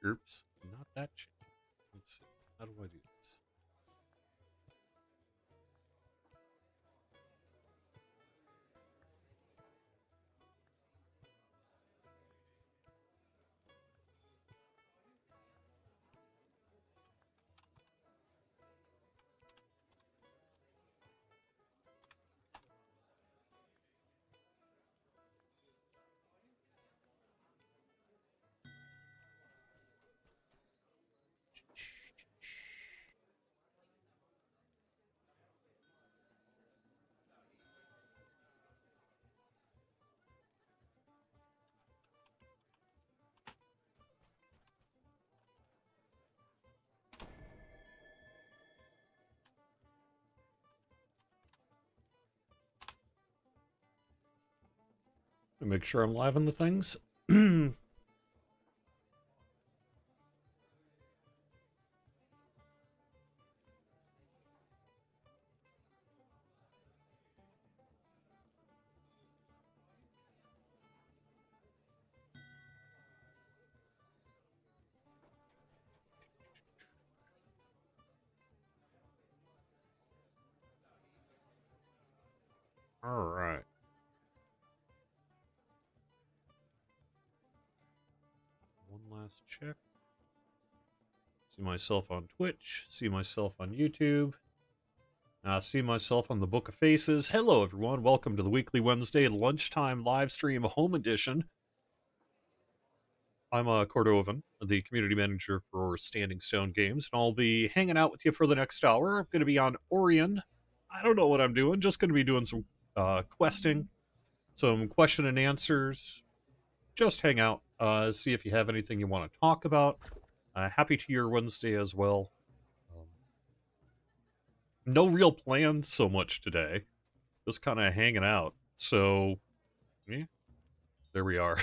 Oops, not that chain. Let's see. How do I do this? Make sure I'm live on the things. All right. One last check. See myself on Twitch. See myself on YouTube. See myself on the Book of Faces. Hello, everyone. Welcome to the weekly Wednesday lunchtime live stream home edition. I'm Cordovan, the community manager for Standing Stone Games, and I'll be hanging out with you for the next hour. I'm going to be on Orion. I don't know what I'm doing. Just going to be doing some questing, some question and answers. Just hang out, see if you have anything you want to talk about. Happy to your Wednesday as well. No real plans so much today. Just kind of hanging out. So, yeah, there we are.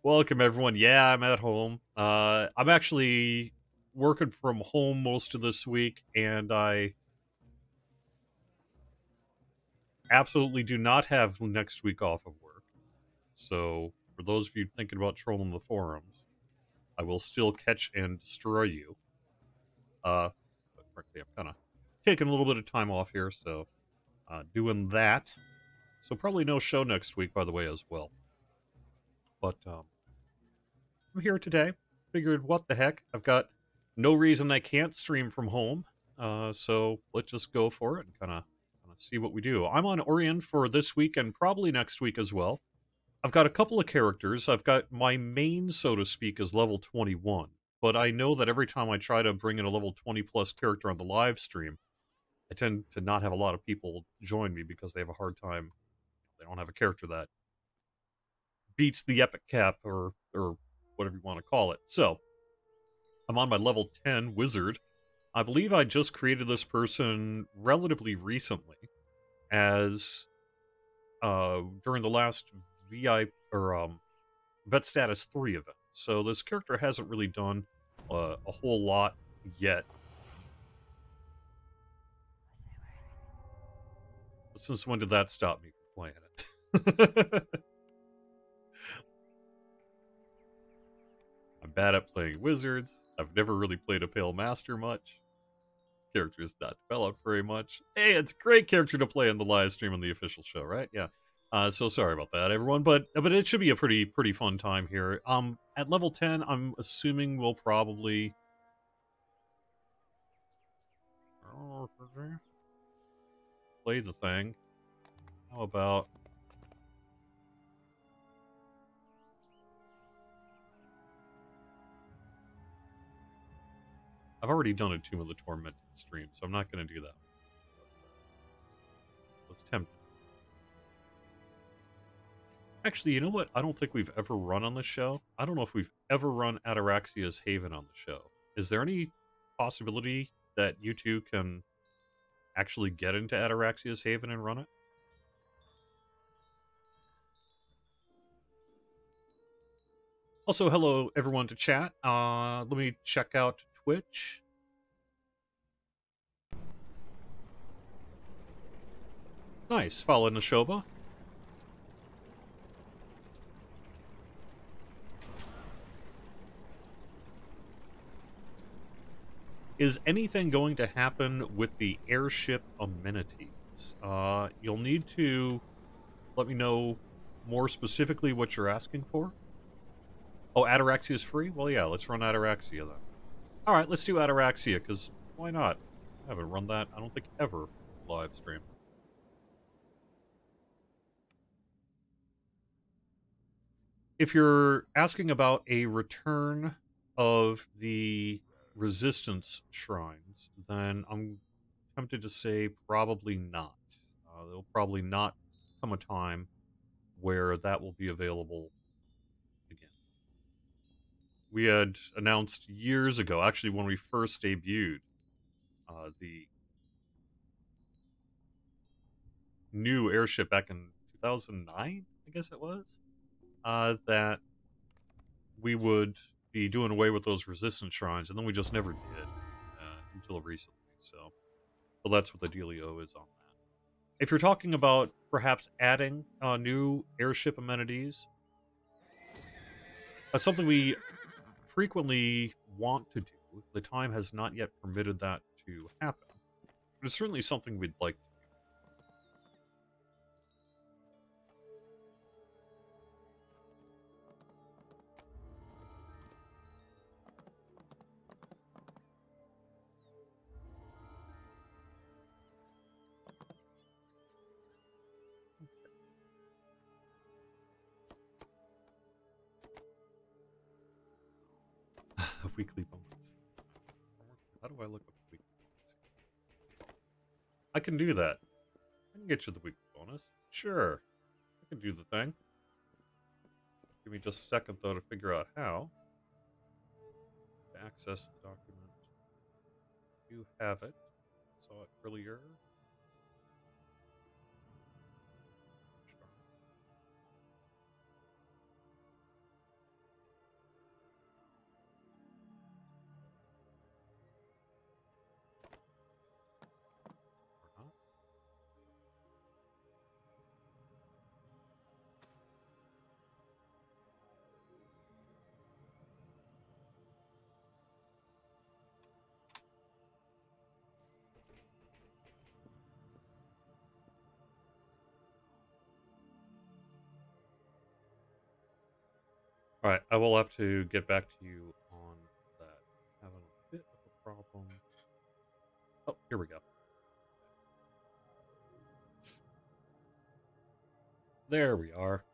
Welcome, everyone. Yeah, I'm at home. I'm actually working from home most of this week, and I absolutely do not have next week off of work. So, for those of you thinking about trolling the forums, I will still catch and destroy you. But frankly, I'm kind of taking a little bit of time off here, so doing that. So probably no show next week, by the way, as well. But I'm here today. Figured, what the heck? I've got no reason I can't stream from home. So let's just go for it and kind of see what we do. I'm on Orion for this week and probably next week as well. I've got a couple of characters. I've got my main, so to speak, is level 21. But I know that every time I try to bring in a level 20 plus character on the live stream, I tend to not have a lot of people join me because they have a hard time. They don't have a character that beats the epic cap or whatever you want to call it. So I'm on my level 10 wizard. I believe I just created this person relatively recently as during the last Vet Status 3 event. So this character hasn't really done a whole lot yet. But since when did that stop me from playing it? I'm bad at playing wizards. I've never really played a Pale Master much. This character is not developed very much. Hey, it's a great character to play on the live stream on the official show, right? Yeah. So sorry about that, everyone, but it should be a pretty fun time here. At level 10, I'm assuming we'll probably play the thing. How about I've already done a Tomb of the Tormented stream, so I'm not going to do that. Let's tempt. Actually, you know what? I don't think we've ever run on the show. I don't know if we've ever run Ataraxia's Haven on the show. Is there any possibility that you two can actually get into Ataraxia's Haven and run it? Also, hello everyone to chat. Let me check out Twitch. Nice, following Nashoba. Is anything going to happen with the airship amenities? You'll need to let me know more specifically what you're asking for. Oh, Ataraxia is free? Well, yeah, let's run Ataraxia then. All right, let's do Ataraxia, because why not? I haven't run that, I don't think, ever live stream. If you're asking about a return of the resistance shrines, then I'm tempted to say probably not. There'll probably not come a time where that will be available again. We had announced years ago, actually when we first debuted, the new airship back in 2009, I guess it was, that we would be doing away with those resistance shrines, and then we just never did until recently. So that's what the dealio is on that. If you're talking about perhaps adding new airship amenities, that's something we frequently want to do. The time has not yet permitted that to happen, but it's certainly something we'd like to. A weekly bonus. How do I look up weekly bonus? I can do that. I can get you the weekly bonus. Sure. I can do the thing. Give me just a second, though, to figure out how to access the document. You have it. Saw it earlier. Or not. All right, I will have to get back to you on that. Having a bit of a problem. Oh, here we go. There we are.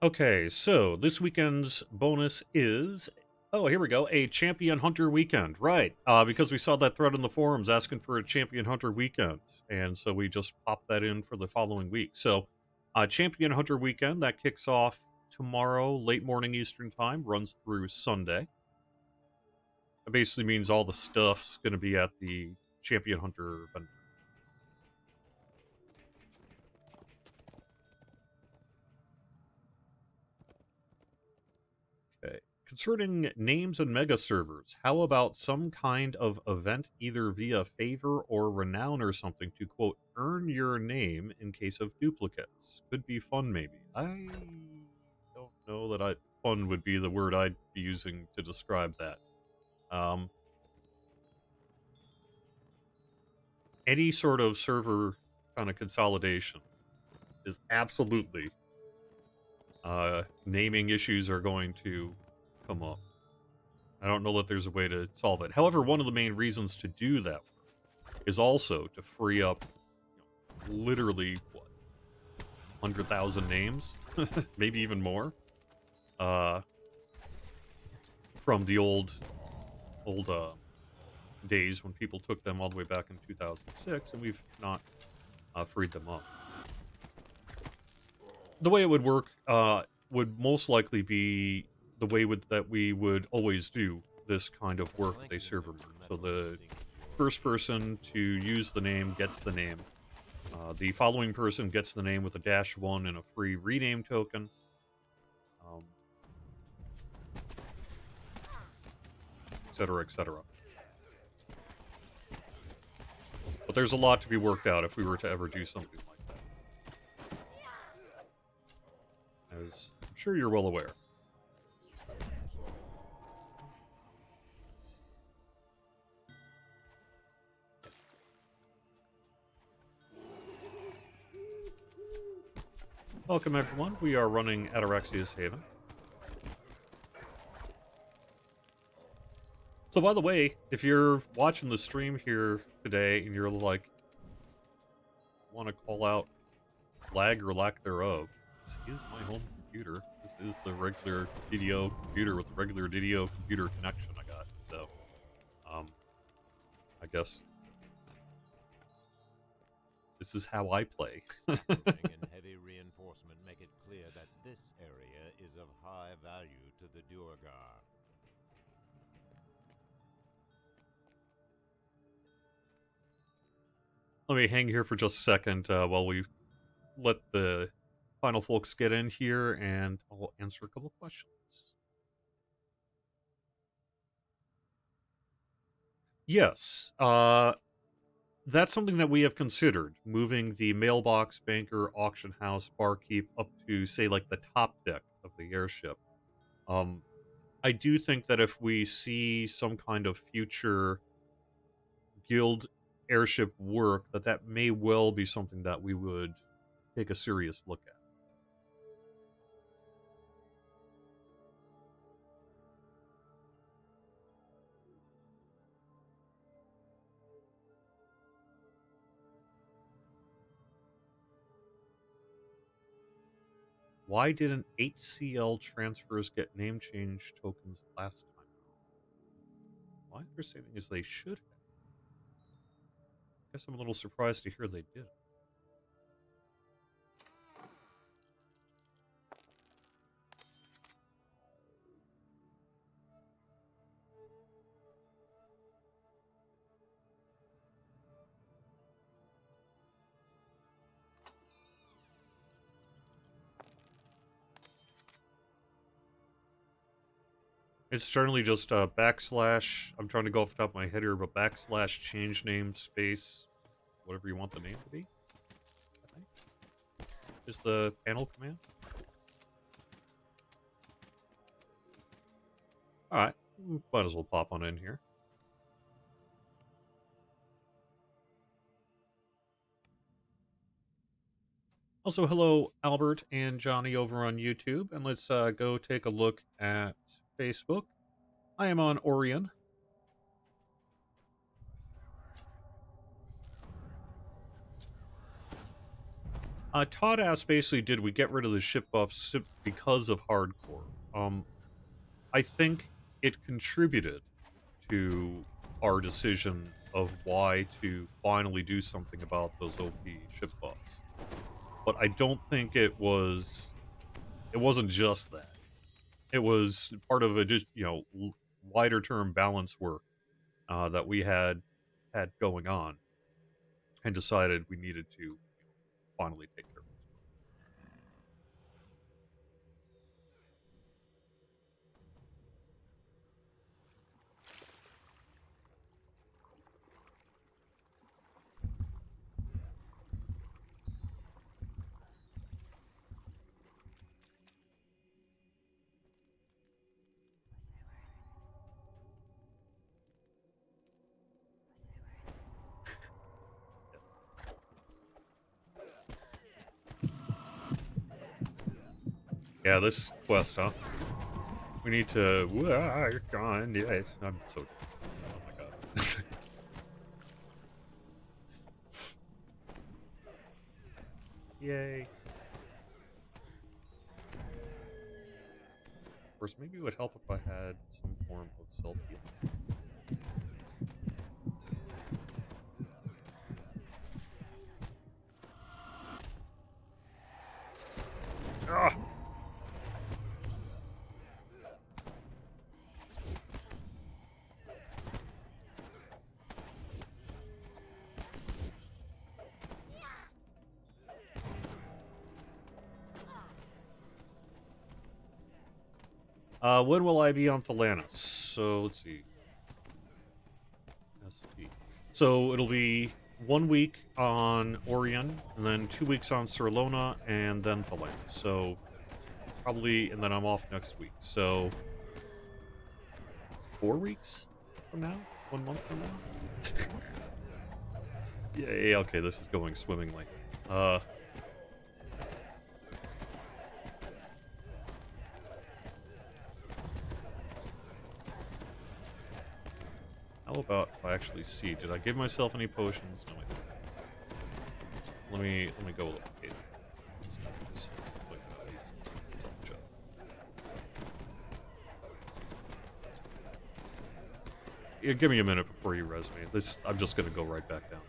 Okay, so this weekend's bonus is... Oh, here we go. A Champion Hunter weekend. Right, because we saw that thread in the forums asking for a Champion Hunter weekend. And so we just popped that in for the following week. So, Champion Hunter weekend, that kicks off tomorrow, late morning Eastern time, runs through Sunday. It basically means all the stuff's going to be at the Champion Hunter vendor. Okay. Concerning names and mega servers, how about some kind of event either via favor or renown or something to, quote, earn your name in case of duplicates? Could be fun, maybe. I don't know that fun would be the word I'd be using to describe that. Any sort of server kind of consolidation is absolutely naming issues are going to come up. I don't know that there's a way to solve it. However, one of the main reasons to do that is also to free up literally, what, 100,000 names? Maybe even more? From the old days when people took them all the way back in 2006, and we've not freed them up. The way it would work would most likely be the way that we would always do this kind of work with a server merge. So the first person to use the name gets the name. The following person gets the name with a -1 and a free rename token. Etc., etc. But there's a lot to be worked out if we were to ever do something like that. As I'm sure you're well aware. Welcome, everyone. We are running Ataraxia's Haven. So, by the way, if you're watching the stream here today and you're like, want to call out lag or lack thereof, this is my home computer. This is the regular DDO computer with the regular DDO computer connection I got. So, I guess this is how I play. And heavy reinforcement make it clear that this area is of high value to the Duergar. Let me hang here for just a second while we let the final folks get in here, and I'll answer a couple of questions. Yes, that's something that we have considered, moving the mailbox, banker, auction house, barkeep up to, say, like the top deck of the airship. I do think that if we see some kind of future guild airship work, that may well be something that we would take a serious look at. Why didn't HCL transfers get name change tokens last time? My understanding is they should have. Guess I'm a little surprised to hear they did. It's generally just backslash. I'm trying to go off the top of my head here, but backslash change name space, whatever you want the name to be. Is the panel command. Alright, might as well pop on in here. Also, hello, Albert and Johnny over on YouTube, and let's go take a look at Facebook. I am on Orion. Todd asked basically, did we get rid of the ship buffs because of hardcore? I think it contributed to our decision of why to finally do something about those OP ship buffs. But I don't think it wasn't just that. It was part of a just, wider term balance work that we had going on, and decided we needed to finally take care of this. Yeah, this quest, huh? We need to work on it. I'm so... Oh my god. Yay. Of course, maybe it would help if I had some form of self-healing. Ah! When will I be on Thalanis? So, let's see. So, it'll be 1 week on Orion, and then 2 weeks on Serlona, and then Thalanis. So, probably, and then I'm off next week. So, 4 weeks from now? 1 month from now? Yeah, okay, this is going swimmingly. How about if I actually see? Did I give myself any potions? No, I didn't. Let me go look. Yeah, give me a minute before you res me. I'm just gonna go right back down again.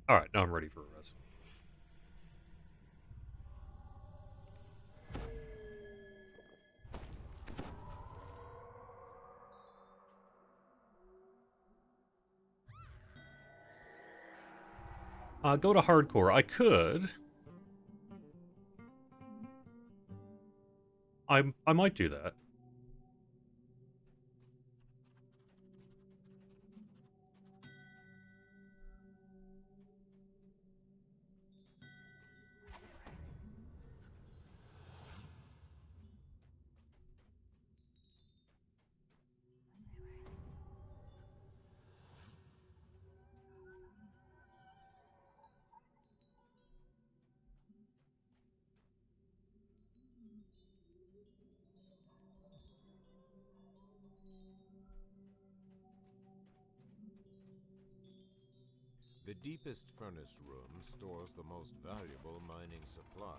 Alright, now I'm ready for a res. Go to hardcore. I could. I might do that. The deepest furnace room stores the most valuable mining supplies.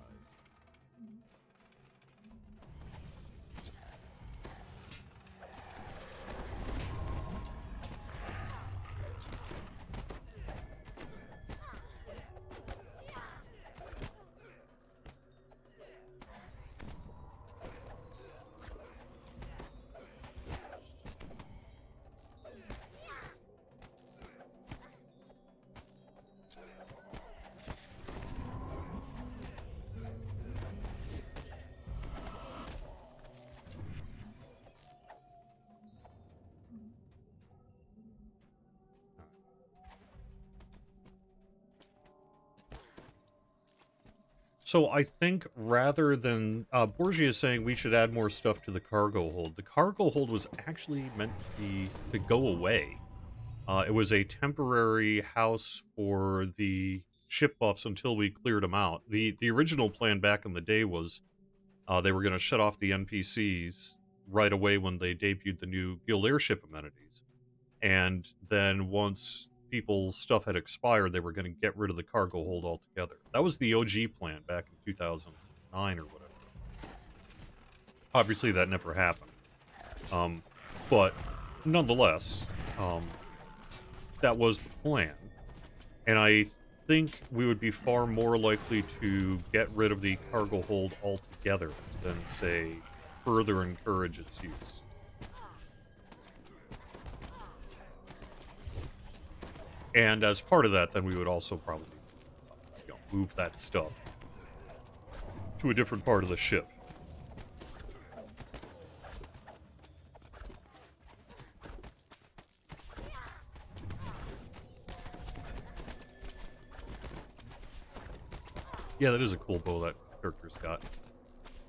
So I think rather than Borgia is saying we should add more stuff to the cargo hold. The cargo hold was actually meant to go away. It was a temporary house for the ship buffs until we cleared them out. The original plan back in the day was they were going to shut off the NPCs right away when they debuted the new guild airship amenities, and then once people's stuff had expired, they were going to get rid of the cargo hold altogether. That was the OG plan back in 2009 or whatever. Obviously, that never happened. But nonetheless, that was the plan. And I think we would be far more likely to get rid of the cargo hold altogether than, say, further encourage its use. And as part of that, then we would also probably move that stuff to a different part of the ship. Yeah, that is a cool bow that character's got.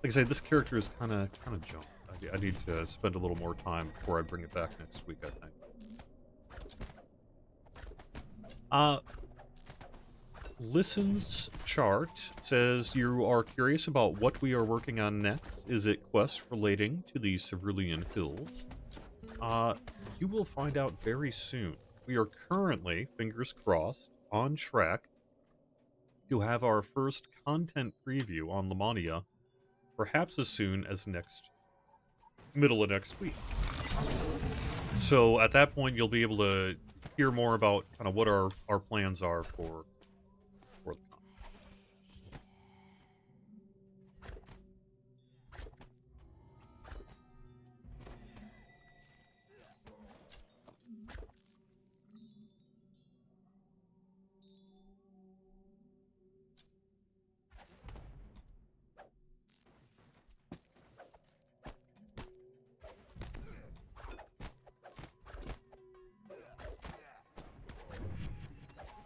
Like I say, this character is kind of junk. I need to spend a little more time before I bring it back next week, I think. Listens chart says you are curious about what we are working on next. Is it quests relating to the Cerulean Hills? You will find out very soon. We are currently, fingers crossed, on track to have our first content preview on Lamania, perhaps as soon as middle of next week. So at that point, you'll be able to hear more about kind of what our plans are for the content.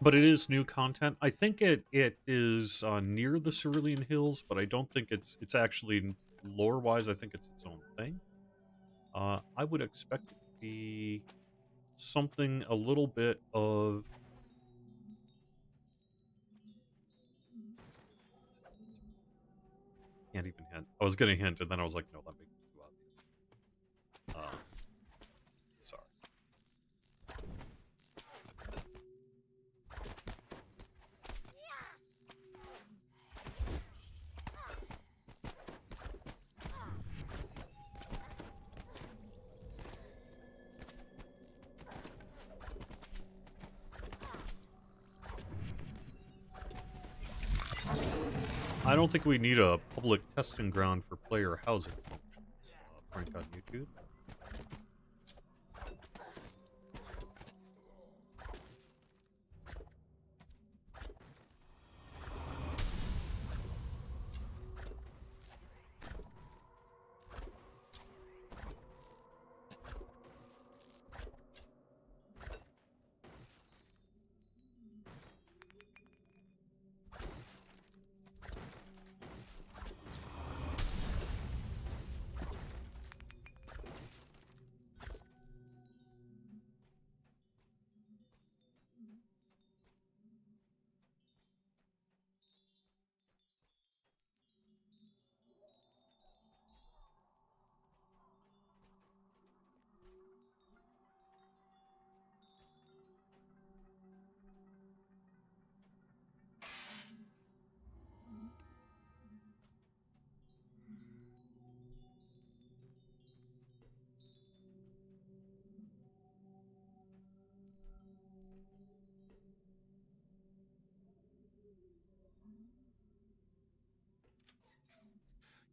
But it is new content. I think it is near the Cerulean Hills, but I don't think it's actually lore wise. I think it's its own thing. I would expect it to be something a little bit of. Can't even hint. I was gonna hint, and then I was like, no, that makes it too obvious. Sorry. I don't think we need a public testing ground for player housing functions. Frank on YouTube.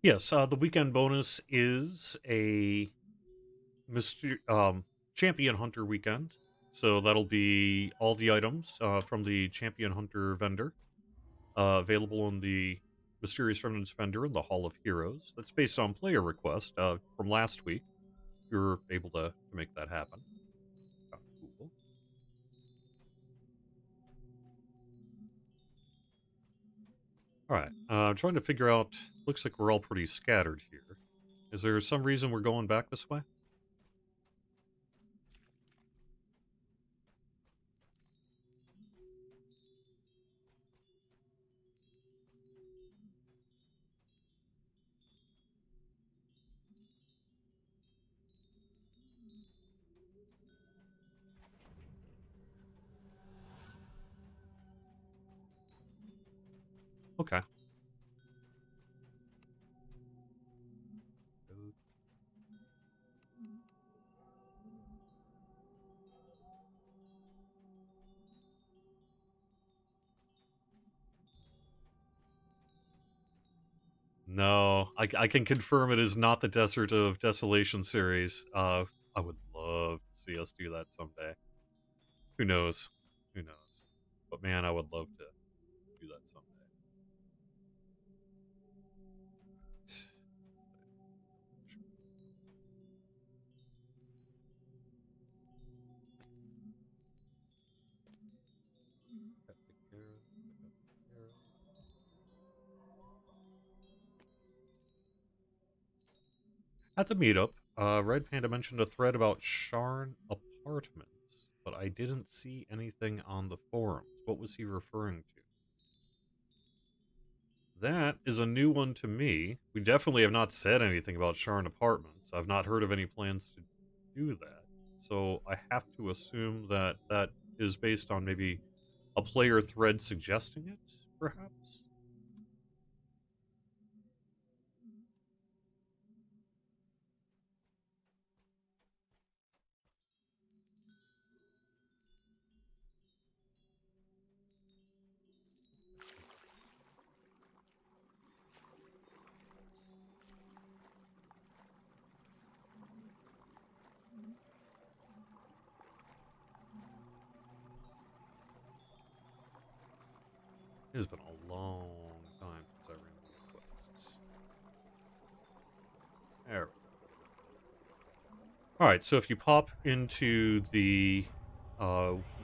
Yes, the weekend bonus is a champion hunter weekend. So that'll be all the items from the champion hunter vendor available on the Mysterious Remnants vendor in the Hall of Heroes. That's based on player request from last week. You're able to make that happen. Oh, cool. All right. I'm trying to figure out. Looks like we're all pretty scattered here. Is there some reason we're going back this way? Okay. No, I can confirm it is not the Desert of Desolation series. I would love to see us do that someday. Who knows? Who knows? But man, I would love to do that someday. At the meetup, Red Panda mentioned a thread about Sharn apartments, but I didn't see anything on the forums. What was he referring to? That is a new one to me. We definitely have not said anything about Sharn apartments. I've not heard of any plans to do that. So I have to assume that that is based on maybe a player thread suggesting it, perhaps? It has been a long time since I ran these quests. There we go. Alright, so if you pop into the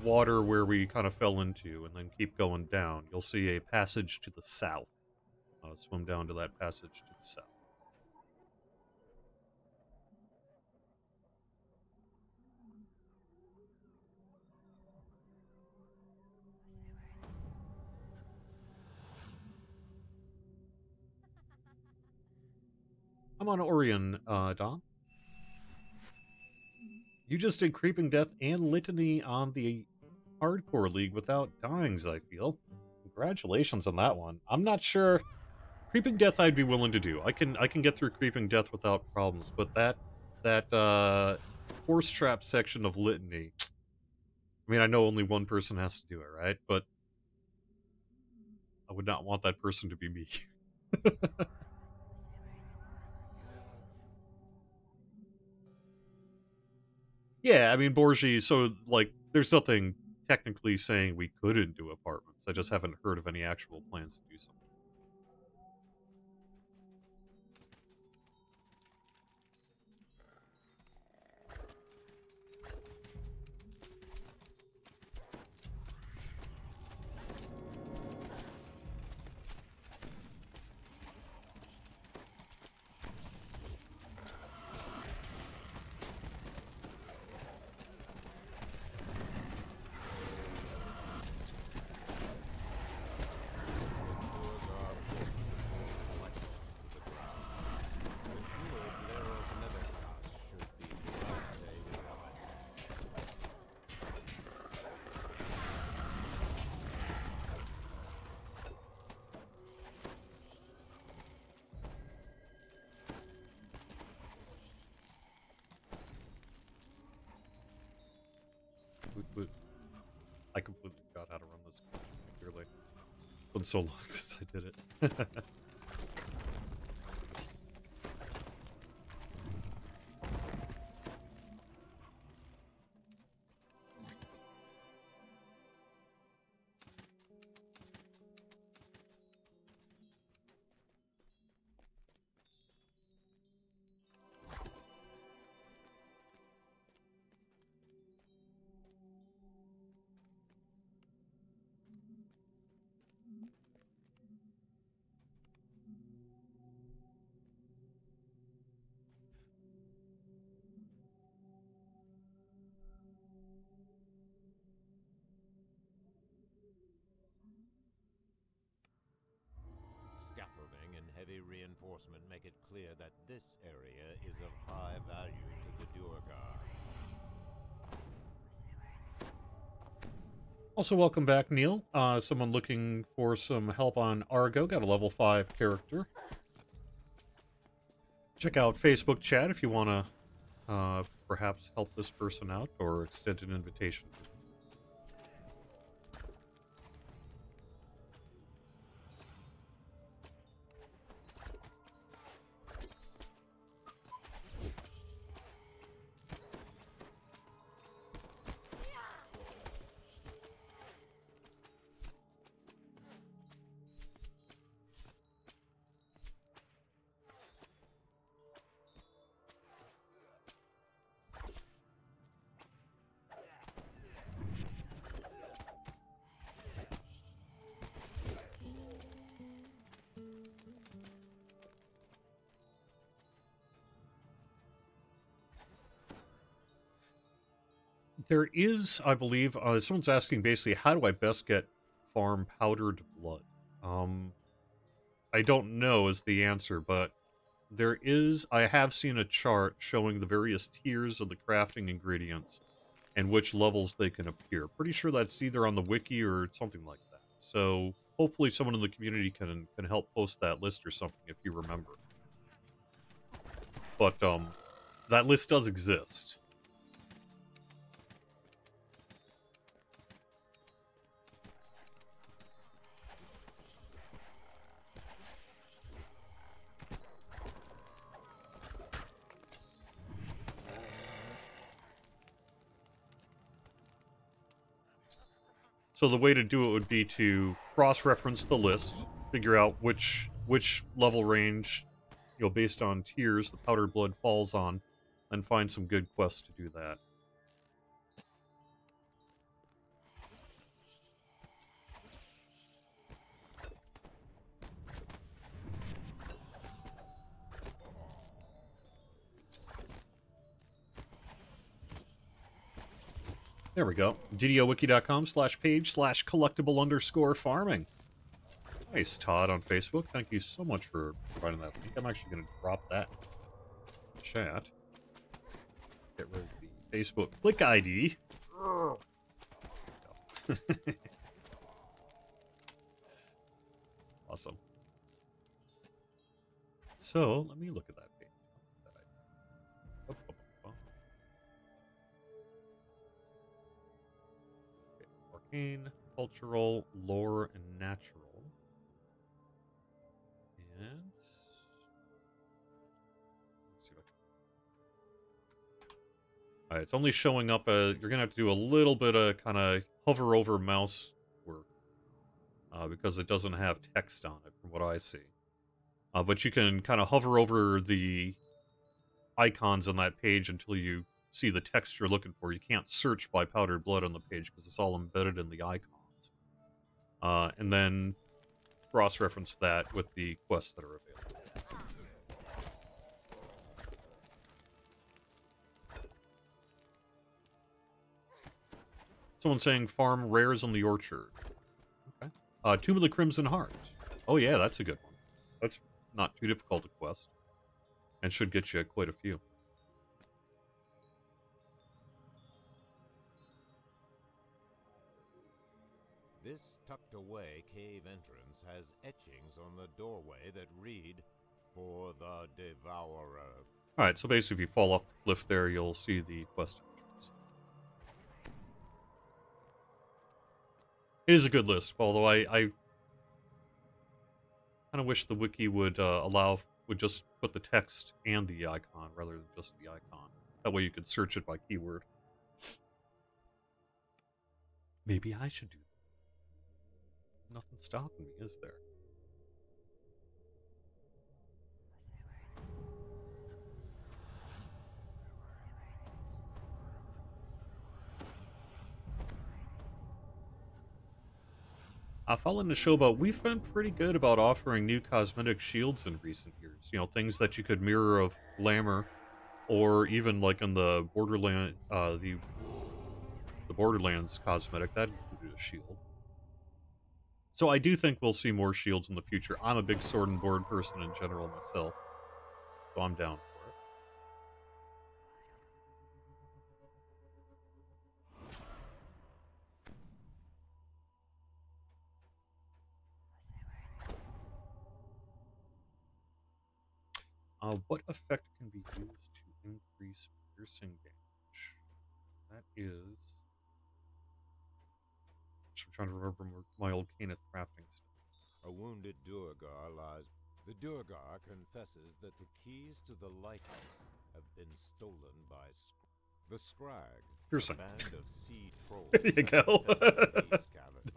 water where we kind of fell into, and then keep going down. You'll see a passage to the south. Swim down to that passage to the south. I'm on Orion, Dom. You just did Creeping Death and Litany on the Hardcore League without dyings, I feel. Congratulations on that one. I'm not sure. Creeping Death I'd be willing to do. I can get through Creeping Death without problems, but that Force Trap section of Litany, I mean, I know only one person has to do it, right? But I would not want that person to be me. Yeah, I mean, Borgie, so, like, there's nothing technically saying we couldn't do apartments. I just haven't heard of any actual plans to do something. I completely forgot how to run this. Clearly, it's been so long since I did it. Scaffolding and heavy reinforcement make it clear that this area is of high value to the Duergar. Also, welcome back, Neil. Someone looking for some help on Argo. Got a level 5 character. Check out Facebook chat if you want to perhaps help this person out or extend an invitation to them. There is, I believe, someone's asking basically, how do I best get farm powdered blood? I don't know is the answer, but there is, I have seen a chart showing the various tiers of the crafting ingredients and which levels they can appear. Pretty sure that's either on the wiki or something like that. So hopefully someone in the community can help post that list or something if you remember. But that list does exist. So the way to do it would be to cross-reference the list, figure out which level range, based on tiers the powdered blood falls on, and find some good quests to do that. There we go. DDOWiki.com/page/collectible_farming. Nice, Todd on Facebook. Thank you so much for providing that link. I'm actually going to drop that in chat. Get rid of the Facebook click ID. Awesome. So, let me look at that page. Okay. Arcane, cultural, lore, and natural. And let's see what Alright, it's only showing up you're gonna have to do a little bit of kind of hover over mouse work because it doesn't have text on it from what I see. But you can kind of hover over the icons on that page until you see the text you're looking for. You can't search by powdered blood on the page because it's all embedded in the icons. And then cross-reference that with the quests that are available. Someone saying farm rares on the orchard. Okay. Tomb of the Crimson Heart. Oh yeah, that's a good one. That's not too difficult a quest. And should get you quite a few. This tucked-away cave entrance has etchings on the doorway that read, "For the Devourer." Alright, so basically if you fall off the cliff there, you'll see the quest entrance. It is a good list, although I kind of wish the wiki would would just put the text and the icon rather than just the icon. That way you could search it by keyword. Maybe I should do that. Nothing stopping me, is there? Following the show about, we've been pretty good about offering new cosmetic shields in recent years. You know, things that you could mirror of glamour, or even like in the Borderland, the Borderlands cosmetic that included a shield. So I do think we'll see more shields in the future. I'm a big sword and board person in general myself, so I'm down for it. What effect can be used to increase piercing damage? That is... I'm trying to remember my old Kenneth crafting stuff. A wounded Duergar lies. The Duergar confesses that the keys to the lighthouse have been stolen by the Scrag, Piercing. a band of sea trolls. There you go.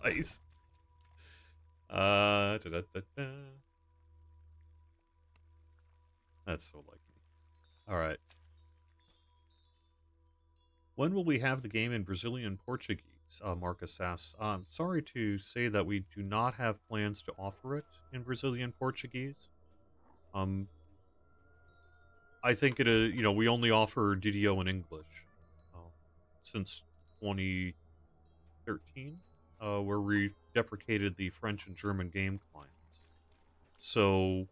Nice. That's so like me. Alright. When will we have the game in Brazilian Portuguese? Marcus asks. Sorry to say that we do not have plans to offer it in Brazilian Portuguese. I think we only offer DDO in English since 2013, where we deprecated the French and German game clients. So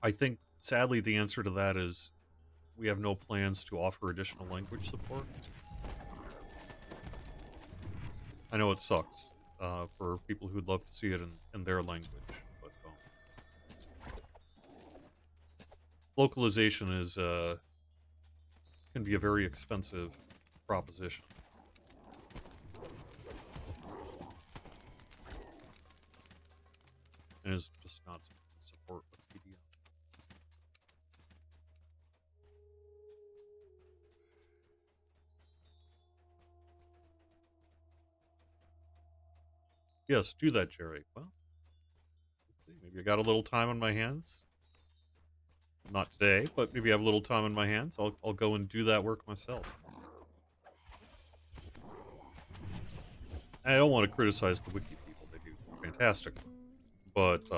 I think, sadly, the answer to that is we have no plans to offer additional language support. I know it sucks for people who'd love to see it in their language, but localization is can be a very expensive proposition. And is just not something to support with PDO. Yes, do that, Jerry. Well, maybe I got a little time on my hands. Not today, but maybe I have a little time on my hands. I'll go and do that work myself. I don't want to criticize the wiki people. They do fantastic work. But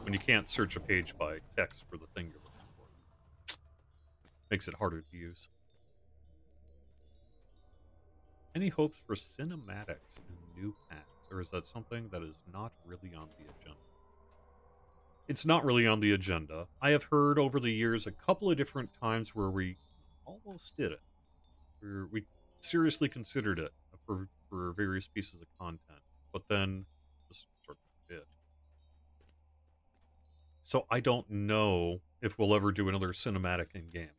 when you can't search a page by text for the thing you're looking for, makes it harder to use. Any hopes for cinematics in new packs, or is that something that is not really on the agenda? It's not really on the agenda. I have heard over the years a couple of different times where we almost did it. We seriously considered it for various pieces of content, but then just sort of did. So I don't know if we'll ever do another cinematic in game.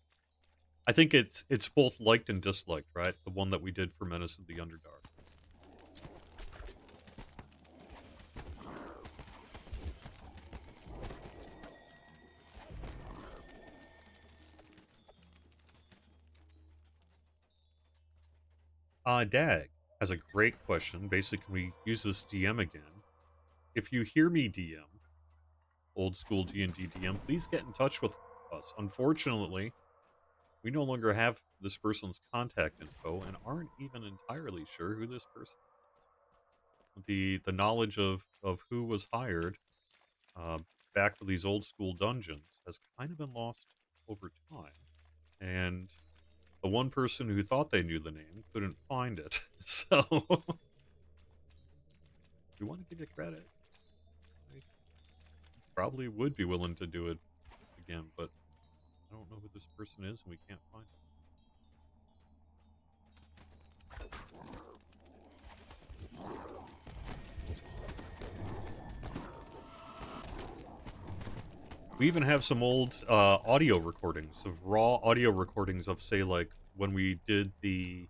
I think it's both liked and disliked, right? The one that we did for Menace of the Underdark. Dag has a great question. Basically, can we use this DM again? If you hear me DM, old school D&D DM, please get in touch with us. Unfortunately, we no longer have this person's contact info and aren't even entirely sure who this person is. The knowledge of who was hired back for these old school dungeons has kind of been lost over time. And the one person who thought they knew the name couldn't find it. So we want to give you credit. I probably would be willing to do it again, but I don't know who this person is and we can't find it. We even have some old audio recordings of raw audio recordings of, say, like when we did the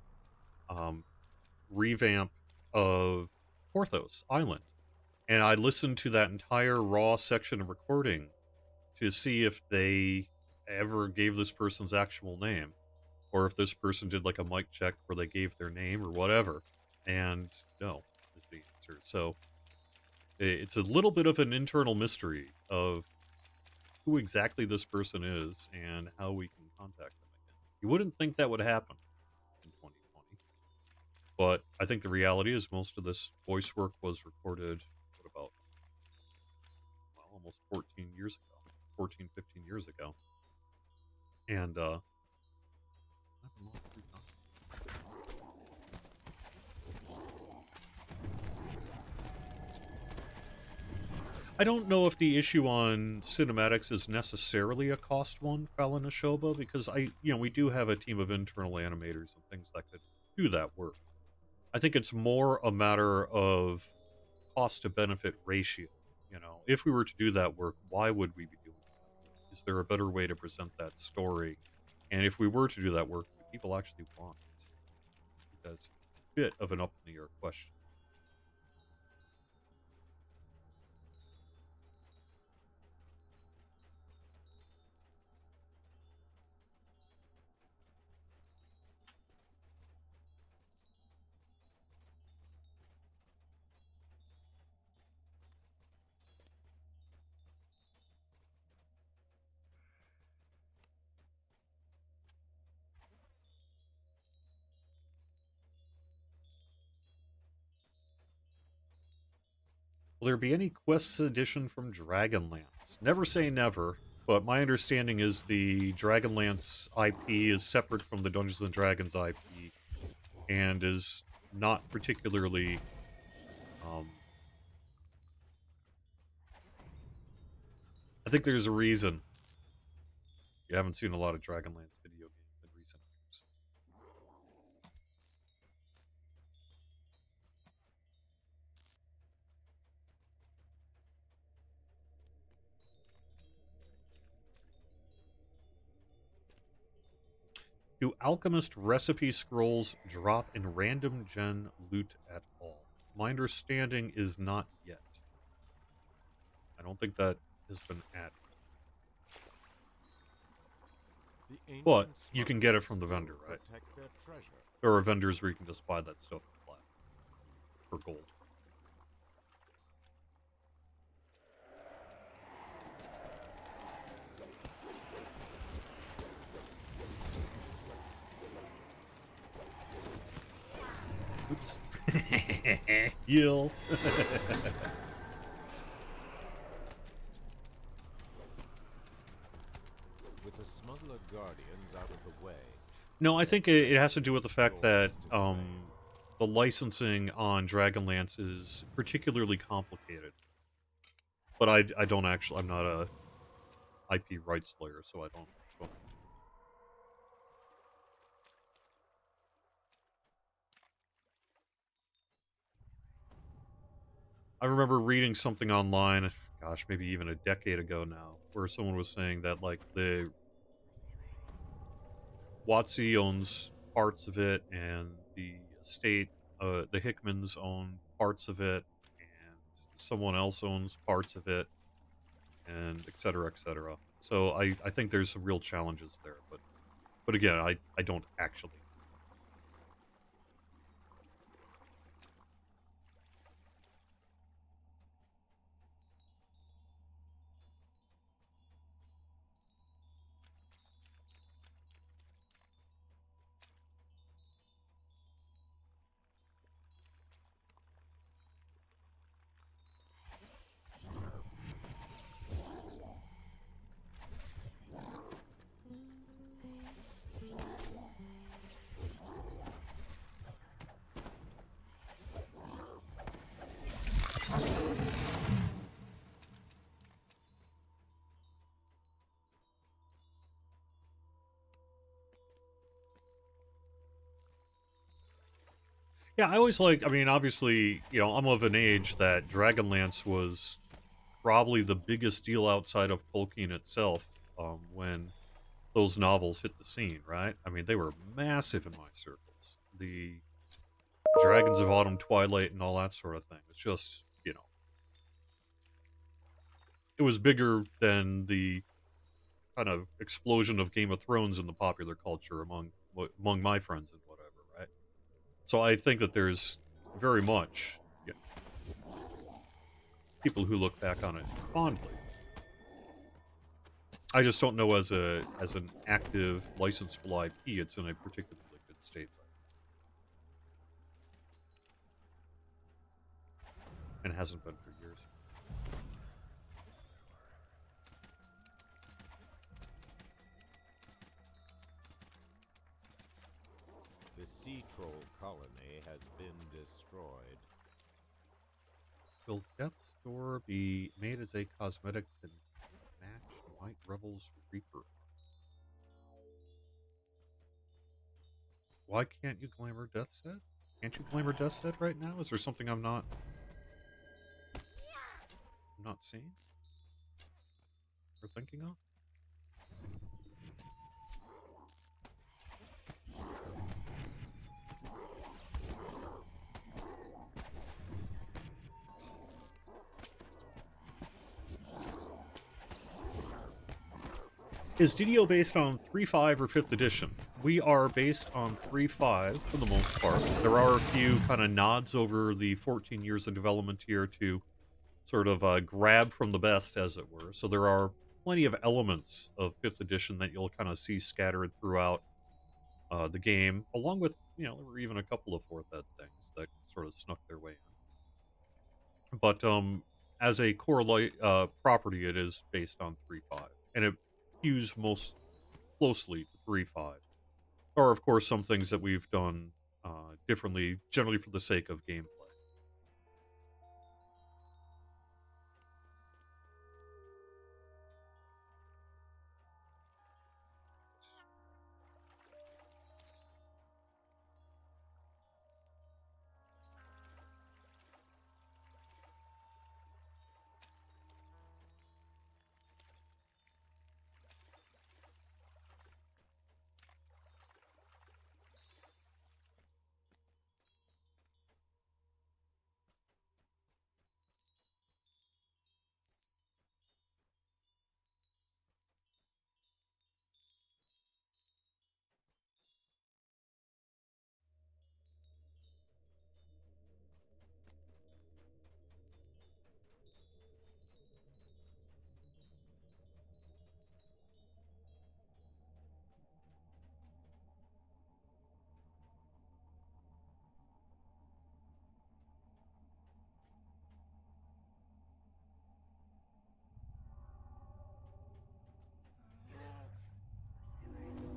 revamp of Porthos Island. And I listened to that entire raw section of recording to see if they ever gave this person's actual name, or if this person did like a mic check where they gave their name or whatever. And no, is the answer. So it's a little bit of an internal mystery of who exactly this person is and how we can contact them again. You wouldn't think that would happen in 2020, but I think the reality is most of this voice work was recorded, what about, well, almost 14 years ago, 14, 15 years ago. And, I don't know if the issue on cinematics is necessarily a cost one, Fallon Ashoba, because we do have a team of internal animators and things that could do that work. I think it's more a matter of cost to benefit ratio. If we were to do that work, why would we be doing it? Is there a better way to present that story? And if we were to do that work, do people actually want it? I think that's a bit of an up in the air question. Will there be any quests edition from Dragonlance? Never say never, but my understanding is the Dragonlance IP is separate from the Dungeons and Dragons IP and is not particularly I think there's a reason you haven't seen a lot of Dragonlance video games in recent years. Do alchemist recipe scrolls drop in random gen loot at all? My understanding is not yet. I don't think that has been added. But you can get it from the vendor, right? There are vendors where you can just buy that stuff flat for gold. Oops. Heal. With the smuggler guardians out of the way. No, I think it has to do with the fact that the licensing on Dragonlance is particularly complicated. But I don't actually, I'm not a IP rights lawyer, so I don't. I remember reading something online, gosh, maybe even a decade ago now, where someone was saying that, like, the WotC owns parts of it, and the estate, the Hickmans own parts of it, and someone else owns parts of it, and et cetera, et cetera. So I think there's some real challenges there, but again, I don't actually. Yeah, I always like, I mean, obviously, you know, I'm of an age that Dragonlance was probably the biggest deal outside of Tolkien itself, when those novels hit the scene, right? I mean, they were massive in my circles. The Dragons of Autumn, Twilight, and all that sort of thing. It's just, you know, it was bigger than the kind of explosion of Game of Thrones in the popular culture among my friends and whatever, right? So I think that there's very much, you know, people who look back on it fondly. I just don't know as an active licensable IP, it's in a particularly good state right now, and hasn't been for years. The sea troll colony has been destroyed. Will Death's Door be made as a cosmetic to match White Rebel's Reaper? Why can't you glamour Death's Head? Can't you glamour Death's Head right now? Is there something I'm not seeing or thinking of? Is DDO based on 3.5 or 5th edition? We are based on 3.5 for the most part. There are a few kind of nods over the 14 years of development here to sort of grab from the best, as it were. So there are plenty of elements of 5th edition that you'll kind of see scattered throughout the game, along with, you know, there were even a couple of 4th ed things that sort of snuck their way in. But as a core property, it is based on 3.5, and it hews most closely to 3.5. There are, of course, some things that we've done differently, generally for the sake of gameplay.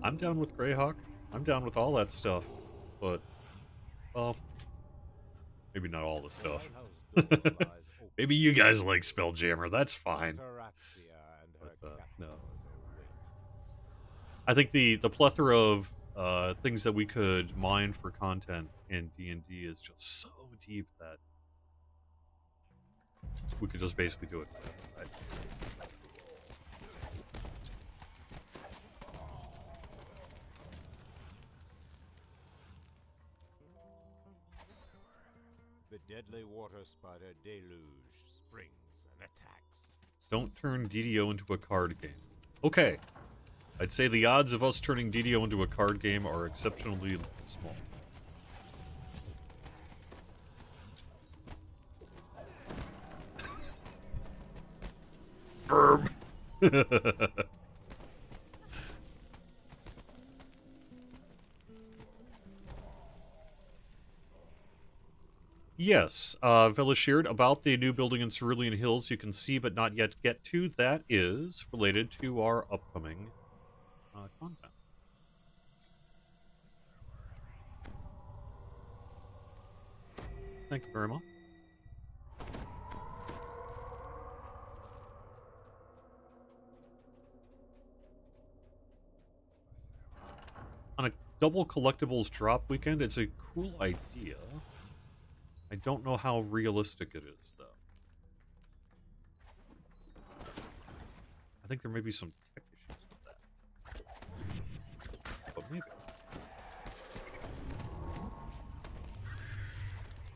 I'm down with Greyhawk. I'm down with all that stuff. But, well, Maybe not all the stuff. lighthouse door lies open. Maybe you guys like Spelljammer. That's fine. Ataraxia and her But, no. captors await. I think the plethora of things that we could mine for content in D&D is just so deep that we could just basically do it. Right? The deadly water spider deluge springs and attacks. Don't turn DDO into a card game. Okay. I'd say the odds of us turning DDO into a card game are exceptionally small. Verb. Yes, Villa shared about the new building in Cerulean Hills you can see but not yet get to. That is related to our upcoming content. Thank you very much. On a double collectibles drop weekend, it's a cool idea. I don't know how realistic it is, though. I think there may be some tech issues with that. But maybe.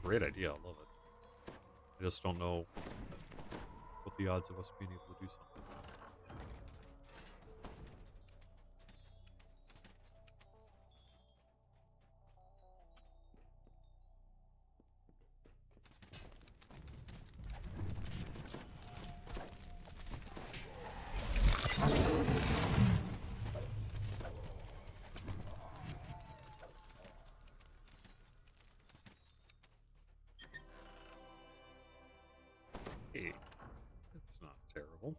Great idea, I love it. I just don't know what the odds of us being able to do something. Hey, it's not terrible.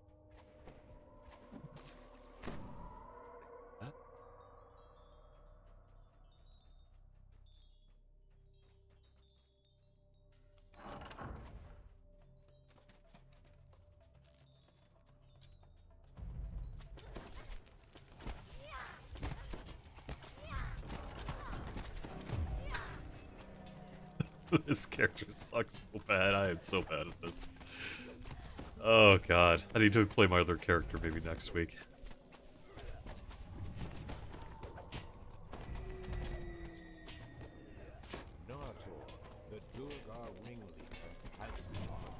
That. This character sucks so bad. I am so bad at this. Oh god. I need to play my other character maybe next week. Nartor, the Durgar ringleader, has fallen.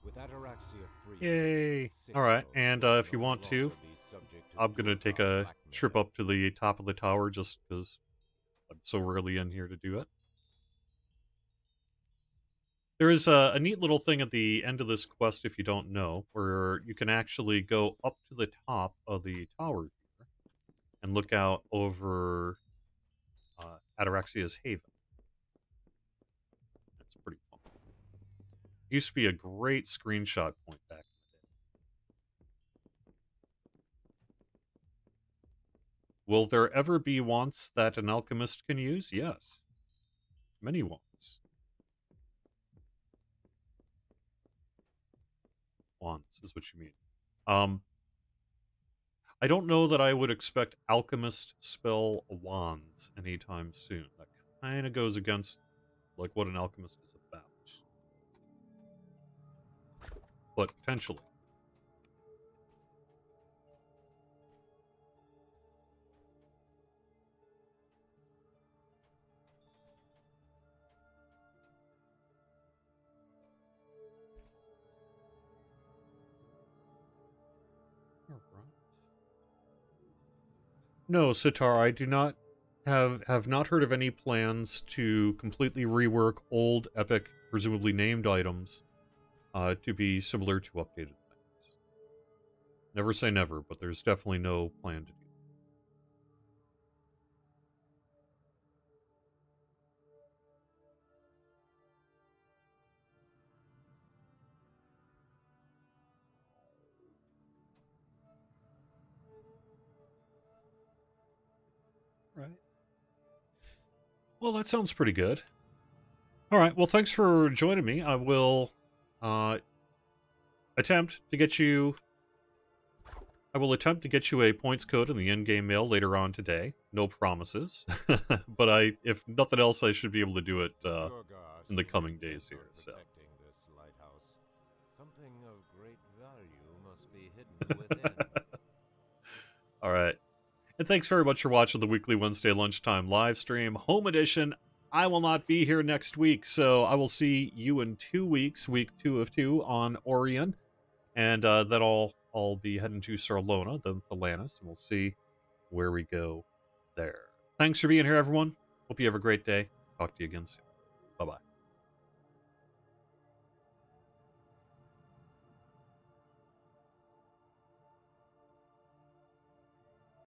With Ataraxia free, Yay! Alright, and if you want to, I'm gonna take a trip up to the top of the tower just because I'm so rarely in here to do it. There is a neat little thing at the end of this quest, if you don't know, where you can actually go up to the top of the tower here and look out over Ataraxia's Haven. That's pretty fun. Used to be a great screenshot point back in the day. Will there ever be wants that an alchemist can use? Yes. Many wants. Wands is what you mean. I don't know that I would expect alchemist spell wands anytime soon. That kind of goes against like what an alchemist is about. But potentially. No, Sitar, I do not have not heard of any plans to completely rework old epic, presumably named items to be similar to updated things. Never say never, but there's definitely no plan to do that. Right. Well, that sounds pretty good. All right. Well, thanks for joining me. I will attempt to get you a points code in the in-game mail later on today. No promises, but if nothing else, I should be able to do it in the coming days here. So. This lighthouse. Something of great value must be hidden within. All right. And thanks very much for watching the weekly Wednesday lunchtime live stream, home edition. I will not be here next week, so I will see you in 2 weeks, week 2 of 2 on Orion. And then I'll be heading to Sarlona, then Thelanis, and we'll see where we go there. Thanks for being here, everyone. Hope you have a great day. Talk to you again soon. Bye-bye.